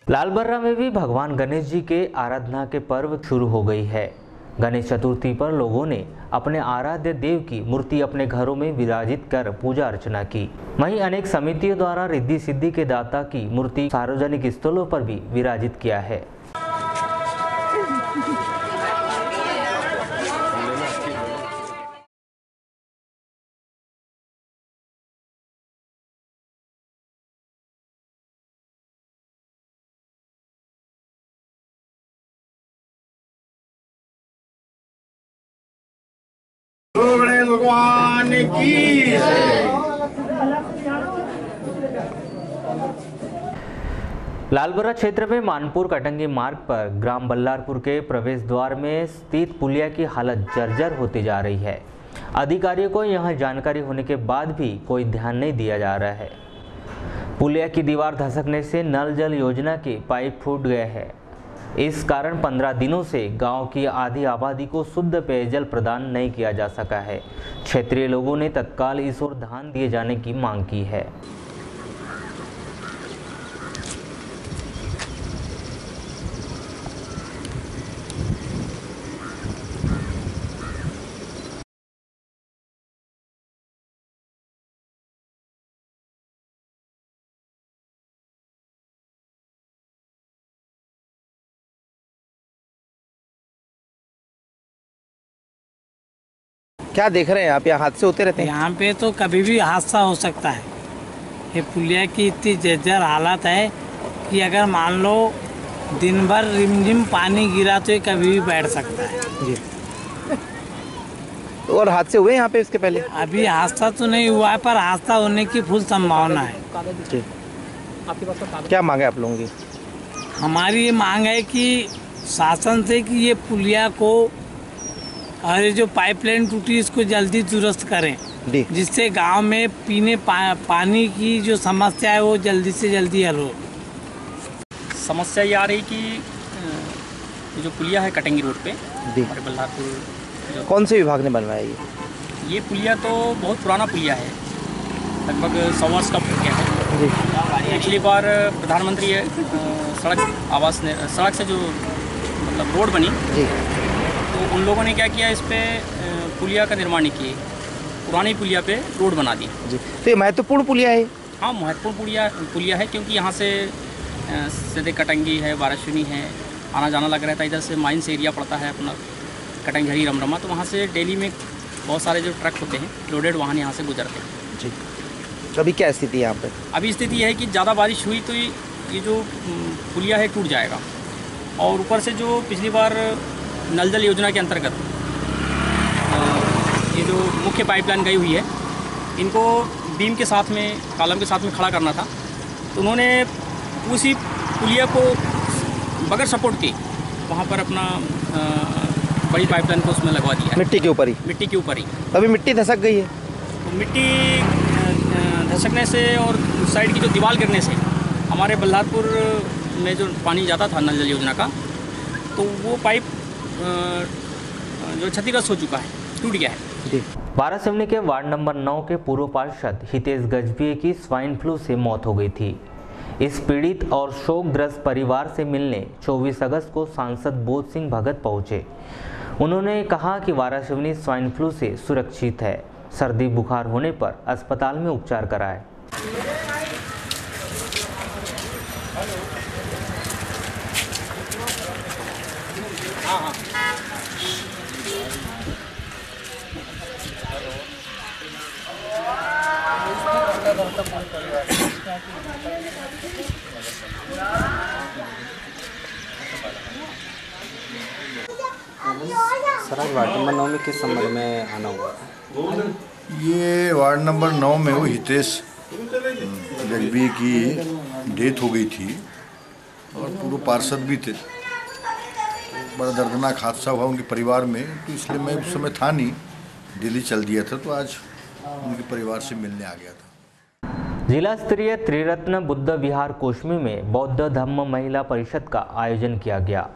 लालबर्रा में भी भगवान गणेश जी के आराधना के पर्व शुरू हो गई है। गणेश चतुर्थी पर लोगों ने अपने आराध्य देव की मूर्ति अपने घरों में विराजित कर पूजा अर्चना की। वहीं अनेक समितियों द्वारा रिद्धि सिद्धि के दाता की मूर्ति सार्वजनिक स्थलों पर भी विराजित किया है। भगवान की लालबर्रा क्षेत्र में मानपुर कटंगी मार्ग पर ग्राम बल्लारपुर के प्रवेश द्वार में स्थित पुलिया की हालत जर्जर होती जा रही है। अधिकारियों को यहां जानकारी होने के बाद भी कोई ध्यान नहीं दिया जा रहा है। पुलिया की दीवार धसकने से नल जल योजना के पाइप फूट गए हैं। इस कारण 15 दिनों से गांव की आधी आबादी को शुद्ध पेयजल प्रदान नहीं किया जा सका है। क्षेत्रीय लोगों ने तत्काल इस ओर ध्यान दिए जाने की मांग की है। क्या देख रहे हैं आप? यहाँ हादसे होते रहते हैं। यहाँ पे तो कभी भी हादसा हो सकता है। ये पुलिया की इतनी जर्जर हालत है कि अगर मान लो दिन भर रिमझिम पानी गिरा तो ये कभी भी बैठ सकता है जी। और हादसे हुए यहाँ पे इसके पहले? अभी हादसा तो नहीं हुआ है, पर हादसा होने की फुल संभावना है जी। क्या मांग है आप लोगों की? हमारी ये मांग है कि शासन से कि ये पुलिया को और ये जो पाइपलाइन टूटी इसको जल्दी दुरुस्त करें, जिससे गांव में पीने पानी की जो समस्या है वो जल्दी से जल्दी हल हो। समस्या ये आ रही कि ये जो पुलिया है कटंगी रोड पे हमारे बल्लारपुर, कौन से विभाग ने बनवाया ये पुलिया? तो बहुत पुराना पुलिया है, लगभग 100 वर्ष का पुलिया है। पिछली बार प्रधानमंत्री सड़क से जो मतलब रोड बनी तो उन लोगों ने क्या किया, इस पे पुलिया का निर्माण नहीं किए, पुरानी पुलिया पे रोड बना दी जी। तो ये महत्वपूर्ण पुलिया है? हाँ, महत्वपूर्ण पुलिया है, क्योंकि यहाँ से सीधे कटंगी है, बाराशुनी है, आना जाना लग रहता है। इधर से माइंस एरिया पड़ता है अपना कटंगहरी रमरमा, तो वहाँ से डेली में बहुत सारे जो ट्रक होते हैं लोडेड वाहन यहाँ से गुजरते हैं जी। तो अभी क्या स्थिति है यहाँ पर? अभी स्थिति यह है कि ज़्यादा बारिश हुई तो ये जो पुलिया है टूट जाएगा। और ऊपर से जो पिछली बार नल जल योजना के अंतर्गत ये जो मुख्य पाइपलाइन गई हुई है, इनको बीम के साथ में, कॉलम के साथ में खड़ा करना था, तो उन्होंने उसी पुलिया को बगैर सपोर्ट के वहाँ पर अपना बड़ी पाइपलाइन को उसमें लगवा दिया। मिट्टी के ऊपर ही? मिट्टी के ऊपर ही। अभी मिट्टी धसक गई है? तो मिट्टी धसकने से और उस साइड की जो दीवार गिरने से हमारे बल्लारपुर में जो पानी जाता था नल जल योजना का, तो वो पाइप जो क्षतिग्रस्त हो चुका है, टूट गया है। वारासिवनी के वार्ड नंबर 9 के पूर्व पार्षद हितेश गजभिये की स्वाइन फ्लू से मौत हो गई थी। इस पीड़ित और शोकग्रस्त परिवार से मिलने 24 अगस्त को सांसद बोध सिंह भगत पहुंचे। उन्होंने कहा कि वारासिवनी स्वाइन फ्लू से सुरक्षित है, सर्दी बुखार होने पर अस्पताल में उपचार कराए। सर, आज वार्ड नंबर 9 में किस संबंध में आना हुआ? ये वार्ड नंबर 9 में वो हितेश गजभिये की डेथ हो गई थी और पूर्व पार्षद भी थे। बड़ा दर्दनाक हादसा हुआ उनके परिवार में, तो इसलिए मैं उस समय था नहीं, दिल्ली चल दिया था, तो आज उनके परिवार से मिलने आ गया था। जिला स्तरीय त्रिरत्न बुद्ध विहार कोशमी में बौद्ध धम्म महिला परिषद का आयोजन किया गया।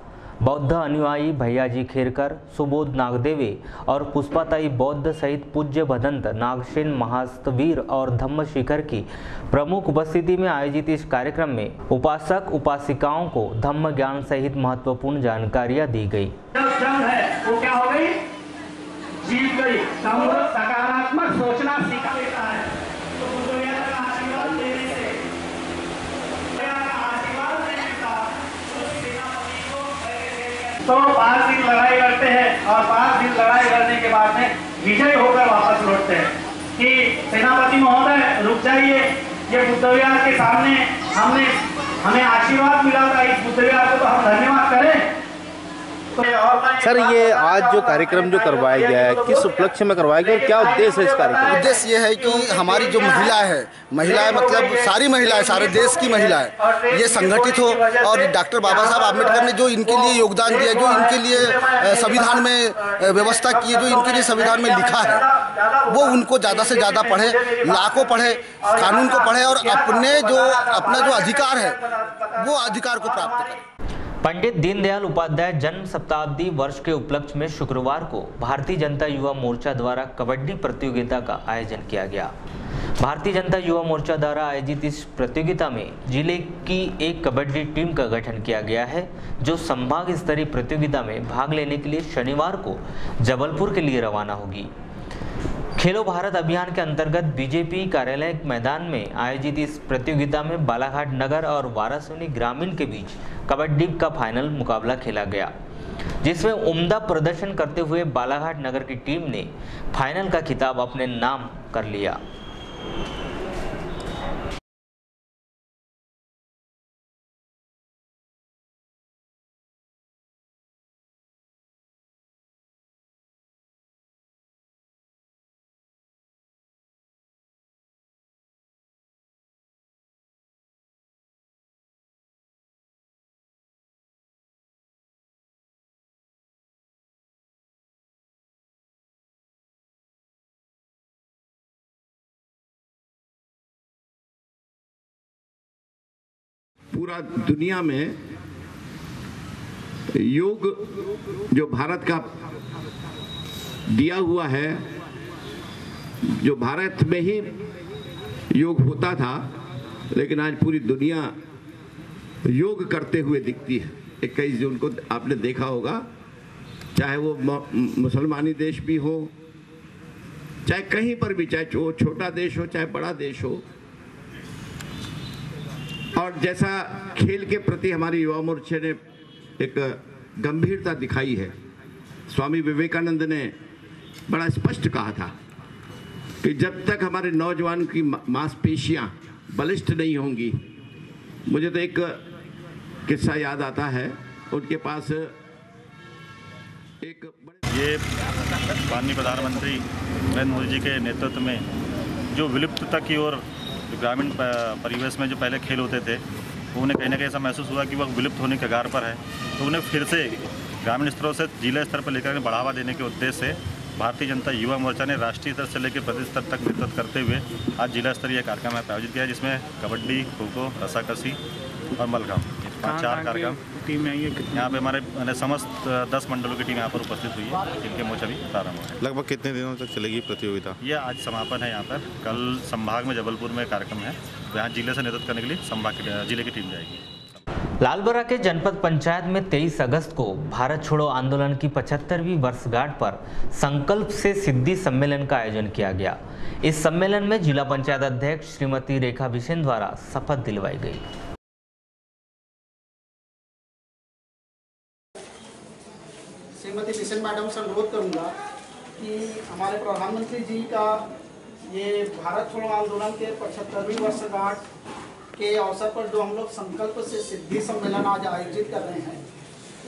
बौद्ध अनुयायी भैयाजी खेरकर, सुबोध नागदेवी और पुष्पाताई बौद्ध सहित पूज्य भदंत नागसेन महास्तवीर और धम्म शिखर की प्रमुख उपस्थिति में आयोजित इस कार्यक्रम में उपासक उपासिकाओं को धम्म ज्ञान सहित महत्वपूर्ण जानकारियां दी गई। वो क्या हो गई? जीत गई। सकारात्मक सोचना सीखा देता है। तो 5 दिन लड़ाई लड़ते हैं और 5 दिन लड़ाई लड़ने के बाद में विजय होकर वापस लौटते हैं कि सेनापति महोदय रुक जाइए, ये बुद्ध विहार के सामने हमें आशीर्वाद मिला था, इस बुद्ध विहार को तो हम धन्यवाद करें। सर, ये आज जो कार्यक्रम जो करवाया गया है, किस उपलक्ष्य में करवाया गया और क्या उद्देश्य है इस कार्यक्रम? उद्देश्य ये है कि हमारी जो महिलाएं मतलब सारी महिलाएं, सारे देश की महिलाएं ये संगठित हो और डॉक्टर बाबा साहब आम्बेडकर ने जो इनके लिए योगदान दिया, जो इनके लिए संविधान में व्यवस्था की है, जो इनके लिए संविधान में लिखा है, वो उनको ज़्यादा से ज़्यादा पढ़े, लाखों पढ़े, कानून को पढ़े और अपना जो अधिकार है वो अधिकार को प्राप्त करें। पंडित दीनदयाल उपाध्याय जन्म शताब्दी वर्ष के उपलक्ष्य में शुक्रवार को भारतीय जनता युवा मोर्चा द्वारा कबड्डी प्रतियोगिता का आयोजन किया गया। भारतीय जनता युवा मोर्चा द्वारा आयोजित इस प्रतियोगिता में जिले की एक कबड्डी टीम का गठन किया गया है, जो संभाग स्तरीय प्रतियोगिता में भाग लेने के लिए शनिवार को जबलपुर के लिए रवाना होगी। खेलो भारत अभियान के अंतर्गत बीजेपी कार्यालय मैदान में आयोजित इस प्रतियोगिता में बालाघाट नगर और वाराणसी ग्रामीण के बीच कबड्डी का फाइनल मुकाबला खेला गया, जिसमें उम्दा प्रदर्शन करते हुए बालाघाट नगर की टीम ने फाइनल का खिताब अपने नाम कर लिया। पूरा दुनिया में योग जो भारत का दिया हुआ है, जो भारत में ही योग होता था, लेकिन आज पूरी दुनिया योग करते हुए दिखती है। 21 जून को आपने देखा होगा, चाहे वो मुसलमानी देश भी हो, चाहे कहीं पर भी, चाहे वो छोटा देश हो चाहे बड़ा देश हो। और जैसा खेल के प्रति हमारे युवा मोर्चे ने एक गंभीरता दिखाई है, स्वामी विवेकानंद ने बड़ा स्पष्ट कहा था कि जब तक हमारे नौजवान की मांसपेशियां बलिष्ठ नहीं होंगी, मुझे तो एक किस्सा याद आता है, उनके पास एक ये माननीय प्रधानमंत्री नरेंद्र मोदी जी के नेतृत्व में जो विलुप्तता की ओर ग्रामीण परिवेश में जो पहले खेल होते थे, वो उन्हें कहीं ना कहीं ऐसा महसूस हुआ कि वह विलुप्त होने के कगार पर है। तो उन्हें फिर से ग्रामीण स्तरों से जिला स्तर पर लेकर बढ़ावा देने के उद्देश्य से भारतीय जनता युवा मोर्चा ने राष्ट्रीय स्तर से लेकर प्रदेश स्तर तक नेतृत्व करते हुए आज जिला स्तरीय कार्यक्रम आयोजित किया, जिसमें कबड्डी, खो खो, रस्साकसी और मलखम्ब, 4 कार्यक्रम टीम में यहाँ पे हमारे समस्त 10 मंडलों की टीम यहाँ पर उपस्थित हुई है, जिनके मोर्चा भी प्रारंभ हो है। लगभग कितने दिनों तक चलेगी प्रतियोगिता? ये आज समापन है। यहाँ पर कल संभाग में जबलपुर में कार्यक्रम है, तो यहाँ जिले से नेतृत्व करने के लिए संभाग जिले की टीम जाएगी। लालबरा के जनपद पंचायत में 23 अगस्त को भारत छोड़ो आंदोलन की 75वीं वर्षगांठ पर संकल्प से सिद्धि सम्मेलन का आयोजन किया गया। इस सम्मेलन में जिला पंचायत अध्यक्ष श्रीमती रेखा बिसेन द्वारा शपथ दिलवाई गई। श्रीमती बिसेन मैडम से अनुरोध करूंगा कि हमारे प्रधानमंत्री जी का ये भारत छोड़ो आंदोलन के 75वीं वर्षगांठ के अवसर पर जो हम लोग संकल्प से सिद्धि सम्मेलन आज आयोजित कर रहे हैं,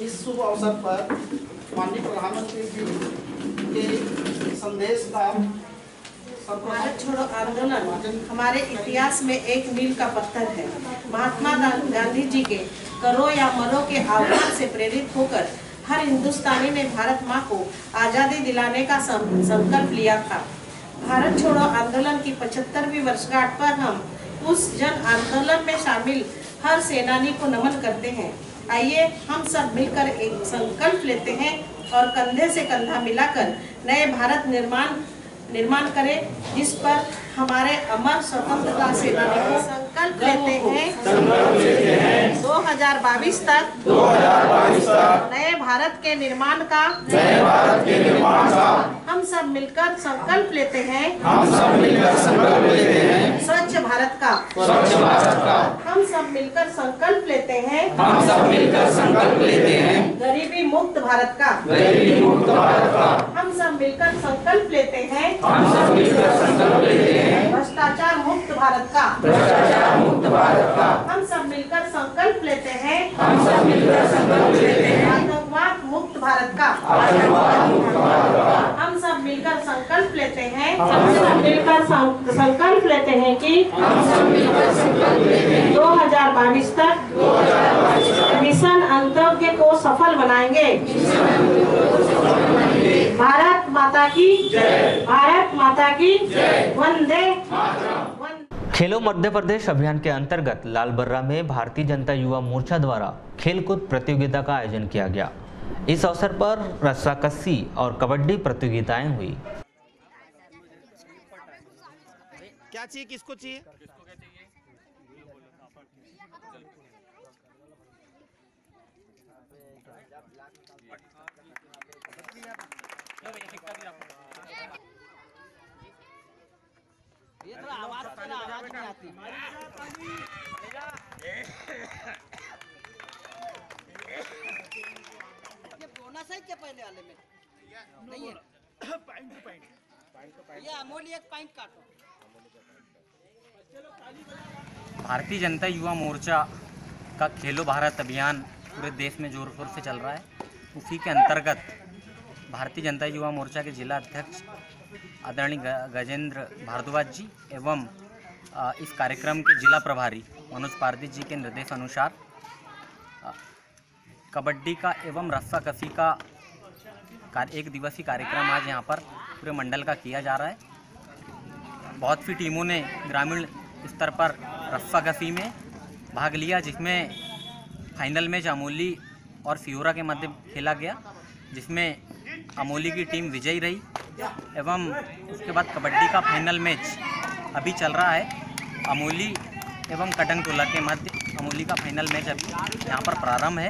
इस शुभ अवसर पर माननीय प्रधानमंत्री जी के संदेश का भारत छोड़ो आंदोलन हमारे इतिहास में एक मील का पत्थर है। महात्मा गांधी जी के करो या मरो के आह्वान से प्रेरित होकर हर हिंदुस्तानी ने भारत माँ को आज़ादी दिलाने का संकल्प लिया था। भारत छोड़ो आंदोलन की 75वीं वर्षगांठ पर हम उस जन आंदोलन में शामिल हर सेनानी को नमन करते हैं। आइए हम सब मिलकर एक संकल्प लेते हैं और कंधे से कंधा मिलाकर नए भारत निर्माण करें, जिस पर हमारे अमर स्वतंत्रता सेनानी को संकल्प लेते हैं 2022 तक नए भारत के निर्माण का हम सब मिलकर संकल्प लेते हैं स्वच्छ भारत का हम सब मिलकर संकल्प लेते हैं गरीबी मुक्त भारत का हम सब मिलकर संकल्प लेते हैं भ्रष्टाचार मुक्त भारत का हम सब मिलकर संकल्प लेते हैं आतंकवाद मुक्त भारत का हम सब मिलकर संकल्प लेते हैं संकल्प लेते हैं कि 2022 तक मिशन अंत्योदय को सफल बनाएंगे। भारत माता की जय, भारत माता की जय, वंदे। खेलो मध्य प्रदेश अभियान के अंतर्गत लालबर्रा में भारतीय जनता युवा मोर्चा द्वारा खेलकूद प्रतियोगिता का आयोजन किया गया। इस अवसर पर रस्साकसी और कबड्डी प्रतियोगिताएं हुई। क्या चाहिए, किसको चाहिए? ये थोड़ा आवाज नहीं आती। ये बोनस है क्या पहले वाले में? नहीं है। ये अमूल्य एक पॉइंट काटो। भारतीय जनता युवा मोर्चा का खेलो भारत अभियान पूरे देश में जोर शोर से चल रहा है। उसी के अंतर्गत भारतीय जनता युवा मोर्चा के जिला अध्यक्ष आदरणीय गजेंद्र भारद्वाज जी एवं इस कार्यक्रम के जिला प्रभारी मनोज पारदी जी के निर्देश अनुसार कबड्डी का एवं रस्साकसी का एक दिवसीय कार्यक्रम आज यहाँ पर पूरे मंडल का किया जा रहा है। बहुत सी टीमों ने ग्रामीण स्तर पर रस्साकसी में भाग लिया, जिसमें फाइनल मैच अमोली और सियोरा के मध्य खेला गया, जिसमें अमोली की टीम विजयी रही एवं उसके बाद कबड्डी का फाइनल मैच अभी चल रहा है। अमोली एवं कटनटोला के मध्य अमोली का फाइनल मैच अभी यहाँ पर प्रारंभ है।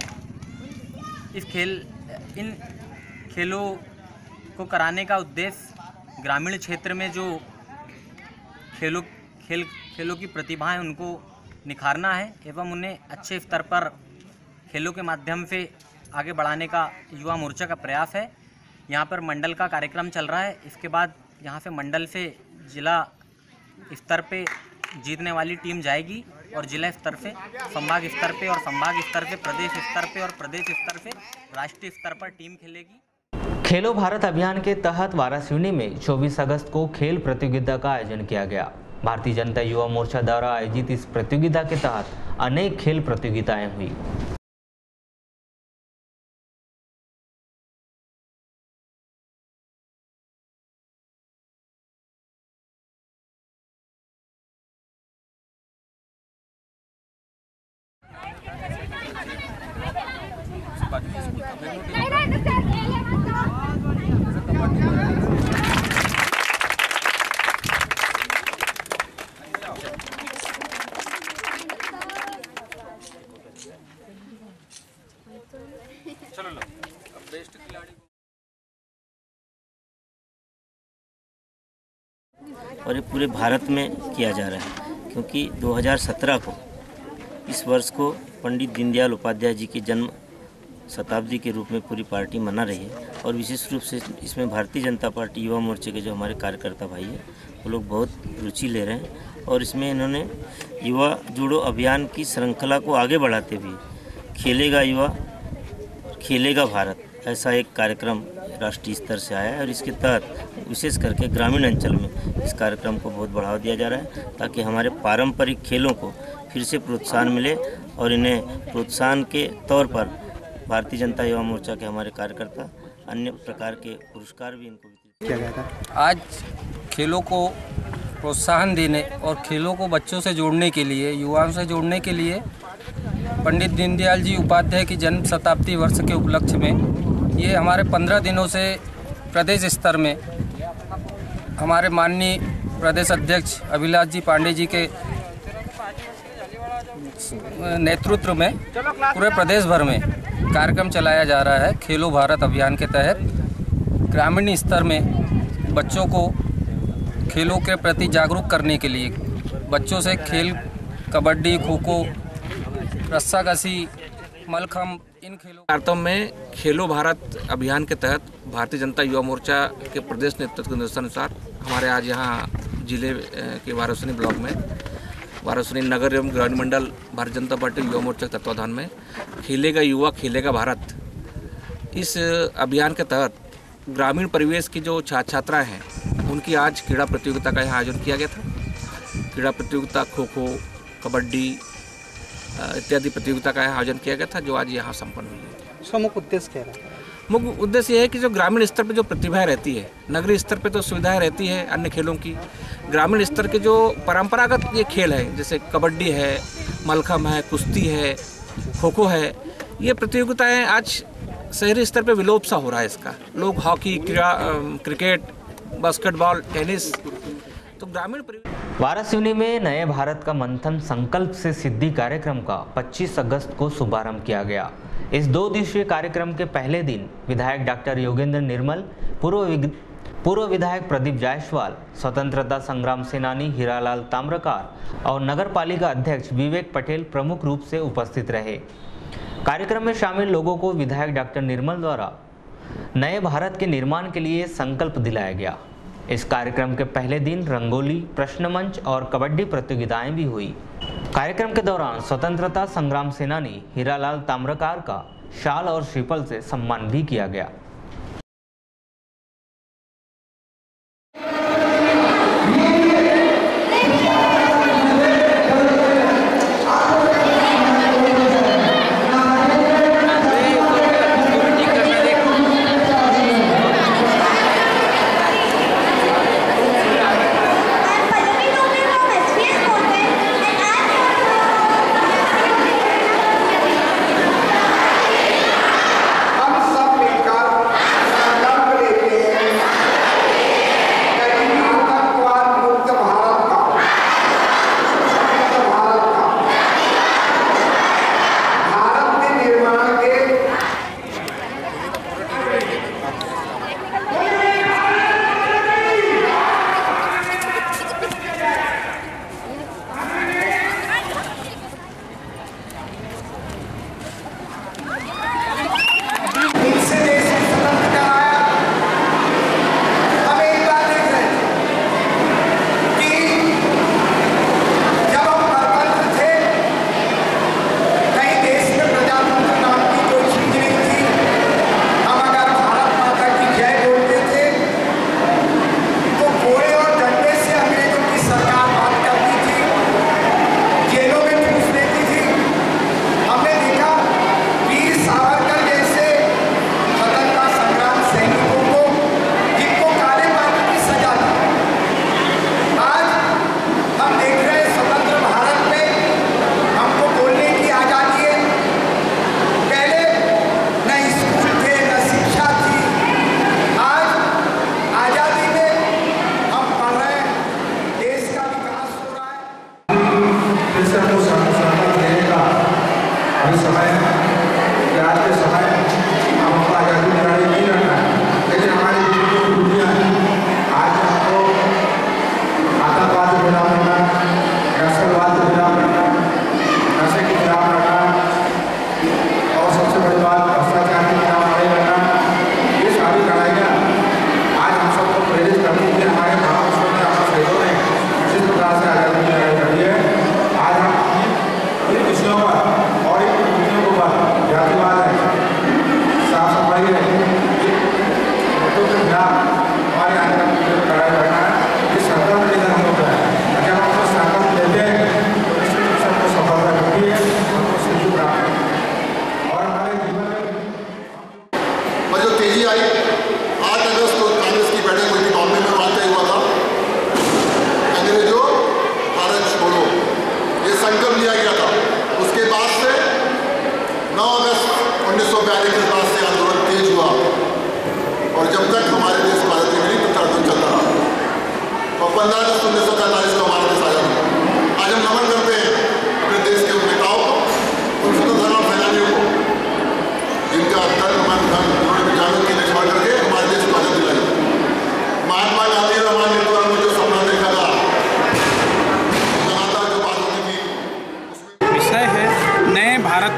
इन खेलों को कराने का उद्देश्य ग्रामीण क्षेत्र में जो खेलों की प्रतिभा है उनको निखारना है एवं उन्हें अच्छे स्तर पर खेलों के माध्यम से आगे बढ़ाने का युवा मोर्चा का प्रयास है। यहाँ पर मंडल का कार्यक्रम चल रहा है। इसके बाद यहाँ से मंडल से जिला स्तर पे जीतने वाली टीम जाएगी और जिला स्तर से संभाग स्तर पे और संभाग स्तर से प्रदेश स्तर पे और प्रदेश स्तर से राष्ट्रीय स्तर पर टीम खेलेगी। खेलो भारत अभियान के तहत वाराणसी में 24 अगस्त को खेल प्रतियोगिता का आयोजन किया गया। भारतीय जनता युवा मोर्चा द्वारा आयोजित इस प्रतियोगिता के तहत अनेक खेल प्रतियोगिताएं हुई। और ये पूरे भारत में किया जा रहा है, क्योंकि 2017 को इस वर्ष को पंडित दीनदयाल उपाध्याय जी की जन्म शताब्दी के रूप में पूरी पार्टी मना रही है। और विशेष रूप से इसमें भारतीय जनता पार्टी युवा मोर्चे के जो हमारे कार्यकर्ता भाई हैं वो लोग बहुत रुचि ले रहे हैं। और इसमें इन्होंने युवा जुड़ो अभियान की श्रृंखला को आगे बढ़ाते हुए खेलेगा युवा खेलेगा भारत ऐसा एक कार्यक्रम राष्ट्रीय स्तर से आया है। और इसके तहत विशेष करके ग्रामीण अंचल में इस कार्यक्रम को बहुत बढ़ावा दिया जा रहा है, ताकि हमारे पारंपरिक खेलों को फिर से प्रोत्साहन मिले और इन्हें प्रोत्साहन के तौर पर भारतीय जनता युवा मोर्चा के हमारे कार्यकर्ता अन्य प्रकार के पुरस्कार भी इनको किया गया था। आज खेलों को प्रोत्साहन देने और खेलों को बच्चों से जोड़ने के लिए, युवाओं से जोड़ने के लिए पंडित दीनदयाल जी उपाध्याय की जन्म शताब्दी वर्ष के उपलक्ष्य में ये हमारे 15 दिनों से प्रदेश स्तर में हमारे माननीय प्रदेश अध्यक्ष अभिलाष जी पांडे जी के नेतृत्व में पूरे प्रदेश भर में कार्यक्रम चलाया जा रहा है। खेलो भारत अभियान के तहत ग्रामीण स्तर में बच्चों को खेलों के प्रति जागरूक करने के लिए बच्चों से खेल कबड्डी, खो खो, रस्साकसी, मलखम्ब इन खेलों कार्यक्रम में खेलो भारत अभियान के तहत भारतीय जनता युवा मोर्चा के प्रदेश नेतृत्व के निर्देशानुसार हमारे आज यहाँ जिले के वाराणसी ब्लॉक में वाराणसी नगर एवं ग्रामीण मंडल भारतीय जनता पार्टी युवा मोर्चा के तत्वाधान में खेलेगा युवा खेलेगा भारत इस अभियान के तहत ग्रामीण परिवेश की जो छात्र छात्राएँ हैं उनकी आज क्रीड़ा प्रतियोगिता का यहाँ आयोजन किया गया था। क्रीड़ा प्रतियोगिता खो खो, कबड्डी इत्यादि प्रतियोगिता का आयोजन किया गया था, जो आज यहाँ संपन्न हुई है। इसका मुख्य उद्देश्य क्या है? मुख्य उद्देश्य यह है कि जो ग्रामीण स्तर पर जो प्रतिभाएं रहती है, नगरीय स्तर पर तो सुविधाएं रहती है अन्य खेलों की, ग्रामीण स्तर के जो परंपरागत ये खेल है, जैसे कबड्डी है, मलखम है, कुश्ती है, खो खो है, ये प्रतियोगिताएं आज शहरी स्तर पे विलोप सा हो रहा है इसका। लोग हॉकी, क्रिकेट, बास्केटबॉल, टेनिस, तो ग्रामीण वारासिवनी में नए भारत का मंथन संकल्प से सिद्धि कार्यक्रम का 25 अगस्त को शुभारंभ किया गया। इस 2 दिवसीय कार्यक्रम के पहले दिन विधायक डॉक्टर योगेंद्र निर्मल, पूर्व विधायक प्रदीप जायसवाल, स्वतंत्रता संग्राम सेनानी हीरालाल ताम्रकार और नगर पालिका अध्यक्ष विवेक पटेल प्रमुख रूप से उपस्थित रहे। कार्यक्रम में शामिल लोगों को विधायक डॉक्टर निर्मल द्वारा नए भारत के निर्माण के लिए संकल्प दिलाया गया। इस कार्यक्रम के पहले दिन रंगोली, प्रश्न मंच और कबड्डी प्रतियोगिताएं भी हुई। कार्यक्रम के दौरान स्वतंत्रता संग्राम सेनानी हीरालाल ताम्रकार का शाल और श्रीफल से सम्मान भी किया गया।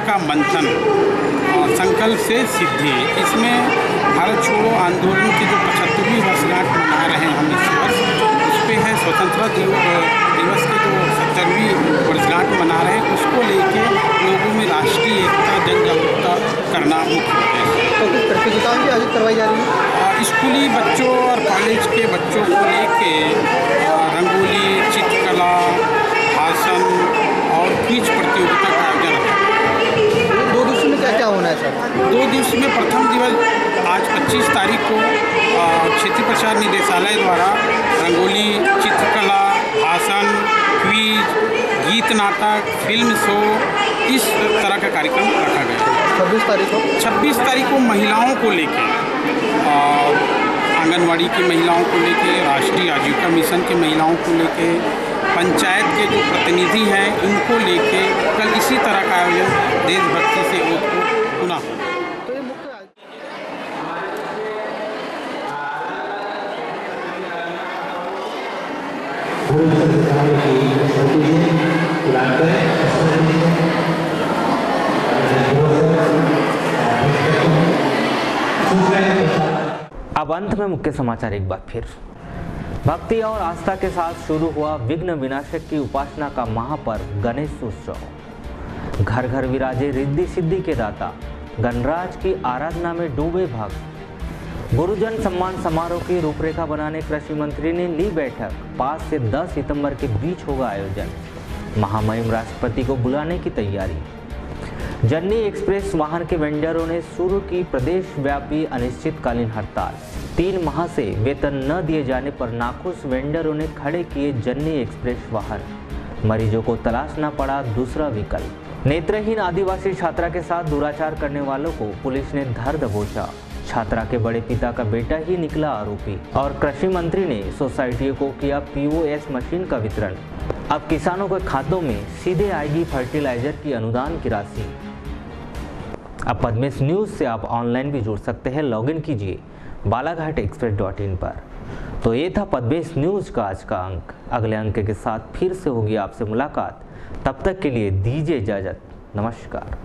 का मंथन और संकल्प से सिद्धि। इसमें भारत छोड़ो आंदोलन की जो 75वीं वर्षगांठ मना रहे हैं हम इस वर्ष, उस पर है स्वतंत्रता दिवस की जो 70वीं वर्षगांठ मना रहे हैं, उसको लेके लोगों में राष्ट्रीय एकता जन जागरूकता करना मुख्य उद्देश्य। तो कुछ प्रतियोगिताएं भी आयोजित करवाई जा रही है। स्कूली बच्चों और कॉलेज के बच्चों को लेके रंगोली, चित्रकला, भाषण और क्विज प्रतियोगिता का आयोजन है। 2 दिवस में क्या क्या होना है सर? 2 दिवस में प्रथम दिवस आज 25 तारीख को क्षेत्रीय प्रचार निदेशालय द्वारा रंगोली, चित्रकला, नाटक, फिल्म शो, इस तरह का कार्यक्रम रखा गया है। 26 तारीख को महिलाओं को लेके और आंगनवाड़ी की महिलाओं को लेके, राष्ट्रीय आजीविका मिशन की महिलाओं को लेके, पंचायत के जो प्रतिनिधि हैं उनको लेके कल इसी तरह का आयोजन देशभक्ति से ओतप्रोत पुनः अब अंत में मुख्य समाचार एक बार फिर। भक्ति और आस्था के साथ शुरू हुआ विघ्न विनाशक की उपासना का महापर्व गणेश उत्सव। घर घर विराजे रिद्धि सिद्धि के दाता, गणराज की आराधना में डूबे भक्त। गुरुजन सम्मान समारोह की रूपरेखा बनाने कृषि मंत्री ने ली बैठक। 5 से 10 सितंबर के बीच होगा आयोजन। महामहिम राष्ट्रपति को बुलाने की तैयारी। जननी एक्सप्रेस वाहन के वेंडरों ने शुरू की प्रदेश व्यापी अनिश्चितकालीन हड़ताल। 3 माह से वेतन न दिए जाने पर नाखुश वेंडरों ने खड़े किए जननी एक्सप्रेस वाहन। मरीजों को तलाशना पड़ा दूसरा विकल्प। नेत्रहीन आदिवासी छात्रा के साथ दुराचार करने वालों को पुलिस ने धर दबोचा। छात्रा के बड़े पिता का बेटा ही निकला आरोपी। और कृषि मंत्री ने सोसाइटियों को किया POS मशीन का वितरण। अब किसानों के खातों में सीधे आएगी फर्टिलाइजर की अनुदान की राशि। अब पद्मेश न्यूज़ से आप ऑनलाइन भी जुड़ सकते हैं। लॉगिन कीजिए balaghatexpress.in पर। तो ये था पद्मेश न्यूज़ का आज का अंक। अगले अंक के साथ फिर से होगी आपसे मुलाकात। तब तक के लिए दीजिए इजाज़त। नमस्कार।